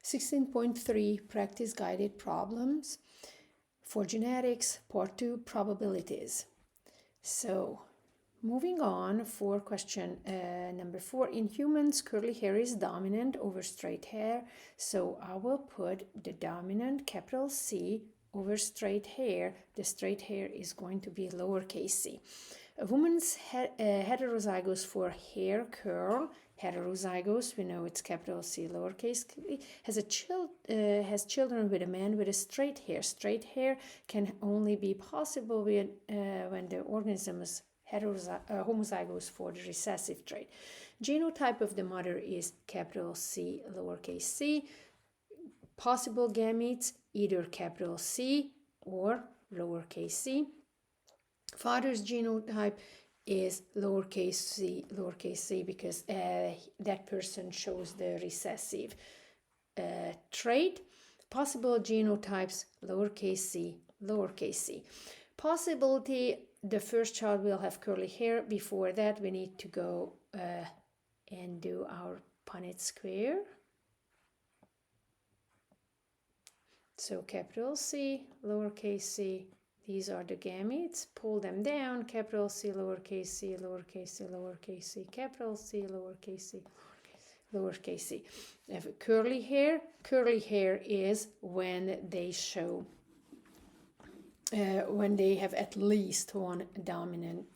16.3 Practice Guided Problems for Genetics, Part 2, Probabilities. So, moving on for question number 4. In humans, curly hair is dominant over straight hair. So, I will put the dominant, capital C, over straight hair. The straight hair is going to be lowercase c. A woman's heterozygous for hair curl, heterozygous, we know it's capital C, lowercase c, has children with a man with a straight hair. Straight hair can only be possible when the organism is homozygous for the recessive trait. Genotype of the mother is capital C, lowercase c. Possible gametes, either capital C or lowercase c. Father's genotype is lowercase c because that person shows the recessive trait. Possible genotypes, lowercase c. Possibility, the first child will have curly hair. Before that, we need to go and do our Punnett square. So capital C, lowercase c. These are the gametes. Pull them down. Capital C, lowercase c, lowercase c, lowercase c, capital C, lowercase c, lowercase c. If curly hair is when they show, when they have at least one dominant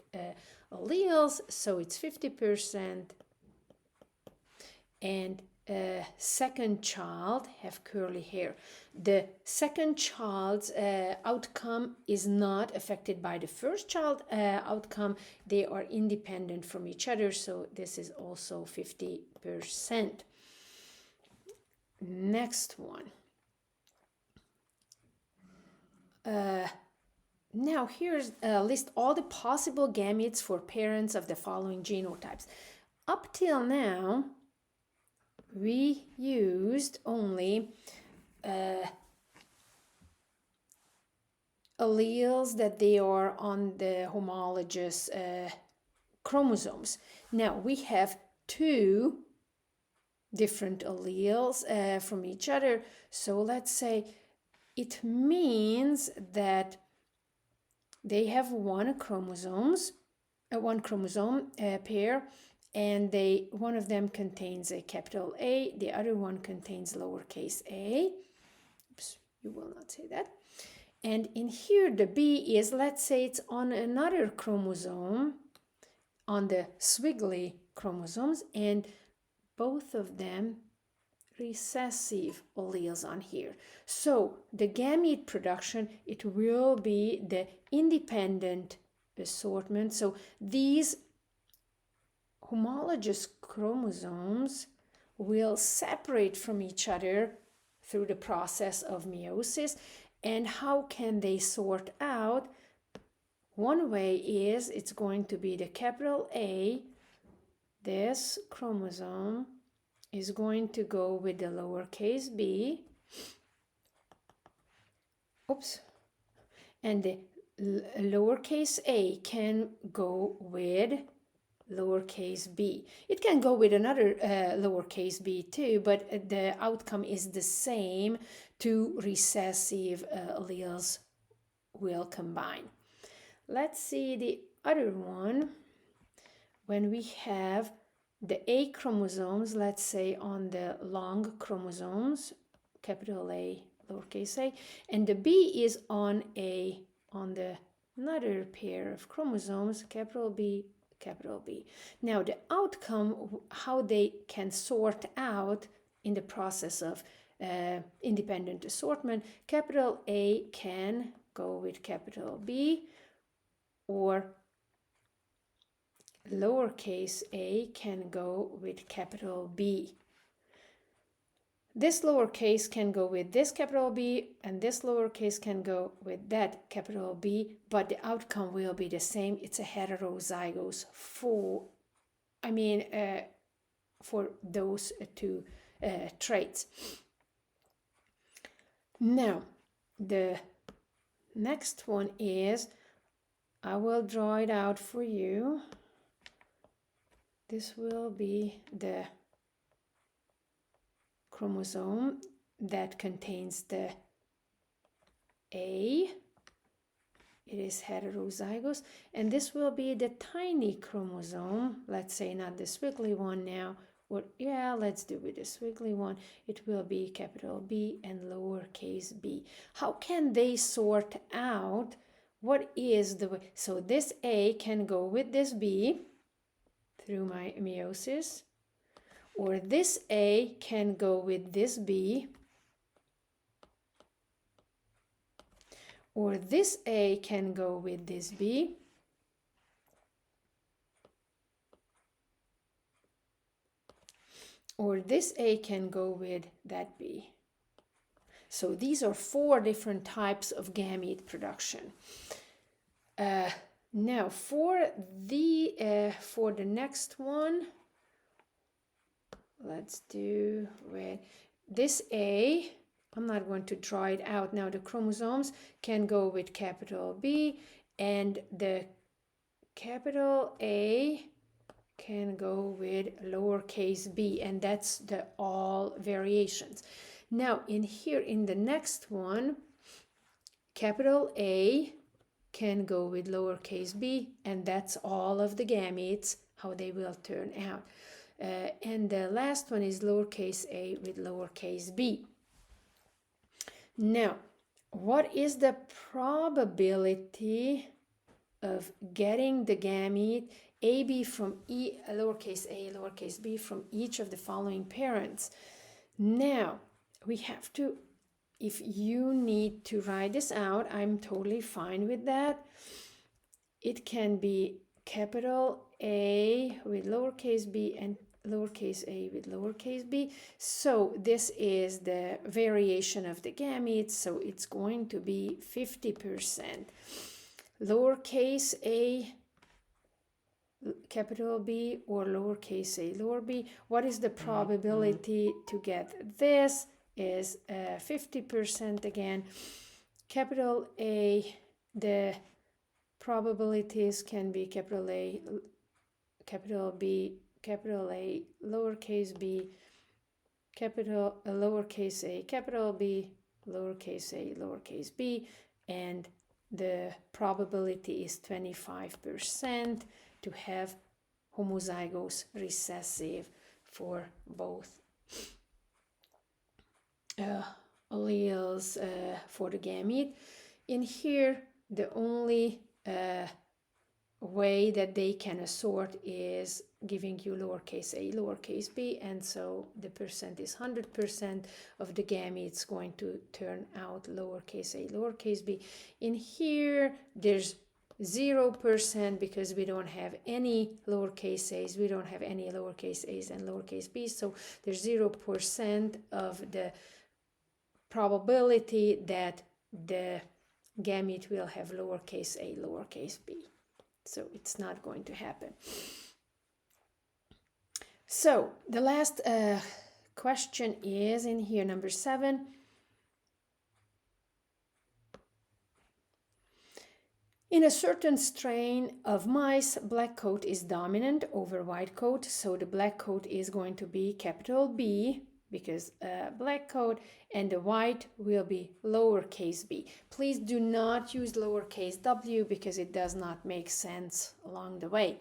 alleles. So it's 50%. And second child have curly hair. The second child's outcome is not affected by the first child outcome. They are independent from each other, so this is also 50%. Next one. Now here's list all the possible gametes for parents of the following genotypes. Up till now, we used only alleles that they are on the homologous chromosomes. Now we have two different alleles from each other. So let's say it means that they have one chromosome pair, and one of them contains a capital A, the other one contains lowercase a. Oops, you will not say that. And in here, the B is, let's say it's on another chromosome, on the squiggly chromosomes, and both of them recessive alleles on here. So the gamete production, it will be the independent assortment. So these homologous chromosomes will separate from each other through the process of meiosis. And how can they sort out? One way is it's going to be the capital A. This chromosome is going to go with the lowercase b. Oops. And the lowercase a can go with lowercase b. It can go with another lowercase b too, but the outcome is the same. Two recessive alleles will combine. Let's see the other one. When we have the A chromosomes, let's say on the long chromosomes, capital A, lowercase a, and the B is on the another pair of chromosomes, capital B, capital B. Now the outcome, how they can sort out in the process of independent assortment, capital A can go with capital B, or lowercase a can go with capital B. This lowercase can go with this capital B, and this lowercase can go with that capital B, but the outcome will be the same. It's a heterozygous for those two traits. Now, the next one is, I will draw it out for you. This will be the chromosome that contains the A. It is heterozygous, and this will be the tiny chromosome. Let's say not the squiggly one now. Or yeah, let's do with the squiggly one. It will be capital B and lowercase b. How can they sort out what is the way? So this A can go with this B through my meiosis, or this A can go with this B, or this A can go with this B, or this A can go with that B. So these are 4 different types of gamete production. Now for the next one, let's do with this A. I'm not going to draw it out now. The chromosomes can go with capital B, and the capital A can go with lowercase b, and that's the all variations. Now in here, in the next one, capital A can go with lowercase b, and that's all of the gametes, how they will turn out. And the last one is lowercase a with lowercase b. Now, what is the probability of getting the gamete AB from lowercase a, lowercase b from each of the following parents? Now, we have to, if you need to write this out, I'm totally fine with that. It can be capital A with lowercase b and lowercase a with lowercase b. So this is the variation of the gametes, so it's going to be 50%. Lowercase a capital B or lowercase a lower b. What is the probability to get this? Is 50% again. Capital A, the probabilities can be capital A, capital B, capital A, lowercase b, capital lowercase a, capital B, lowercase a, lowercase b, and the probability is 25% to have homozygous recessive for both alleles for the gamete. In here, the only way that they can assort is giving you lowercase a, lowercase b, and so the percent is 100% of the gametes going to turn out lowercase a, lowercase b. In here, there's 0% because we don't have any lowercase a's, we don't have any lowercase a's and lowercase b's, so there's 0% of the probability that the gamete will have lowercase a, lowercase b. So it's not going to happen. So the last question is in here, number 7. In a certain strain of mice, black coat is dominant over white coat, so the black coat is going to be capital B, because black coat, and the white will be lowercase b. Please do not use lowercase w because it does not make sense along the way.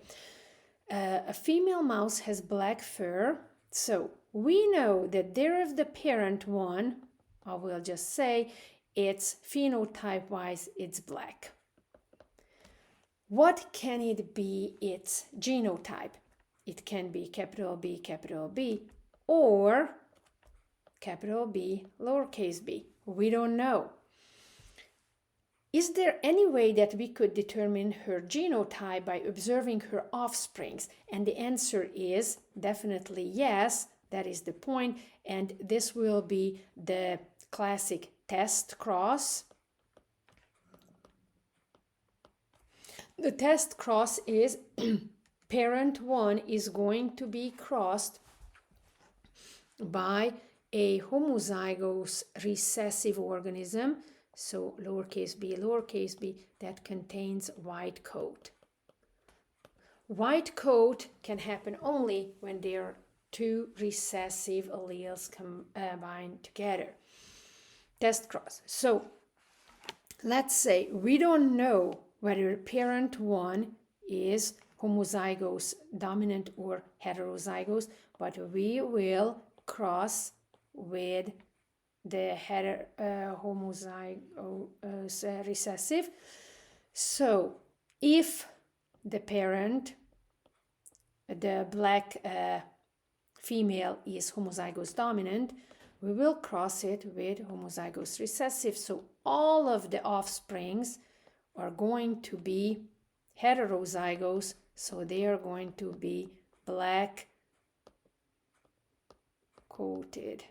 A female mouse has black fur, so we know that there of the parent one, I will just say, it's phenotype-wise, it's black. What can it be its genotype? It can be capital B, or capital B, lowercase b. We don't know. Is there any way that we could determine her genotype by observing her offsprings? And the answer is definitely yes. That is the point. And this will be the classic test cross. The test cross is parent 1 is going to be crossed by a homozygous recessive organism, so lowercase b, that contains white coat. White coat can happen only when they are two recessive alleles combined together. Test cross. So let's say we don't know whether parent 1 is homozygous dominant or heterozygous, but we will cross with the homozygous recessive. So if the parent, the black female, is homozygous dominant, we will cross it with homozygous recessive. So all of the offsprings are going to be heterozygous, so they are going to be black coated.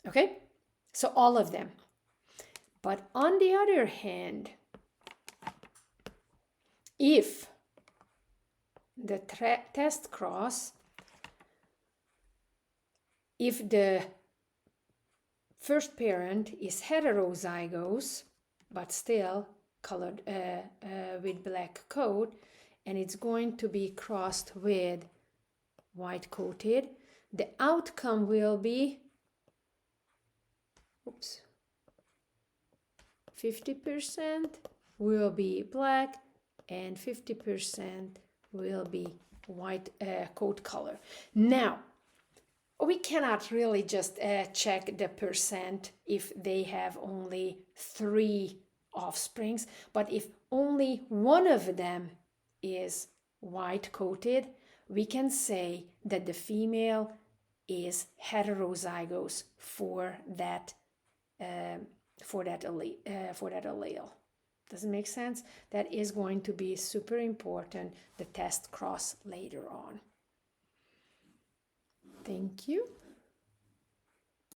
Okay, so all of them. But on the other hand, if the test cross, if the first parent is heterozygous, but still colored with black coat, and it's going to be crossed with white coated, the outcome will be 50% will be black and 50% will be white coat color. Now, we cannot really just check the percent if they have only 3 offsprings, but if only one of them is white coated, we can say that the female is heterozygous for that allele. Does it make sense? That is going to be super important, the test cross later on. Thank you.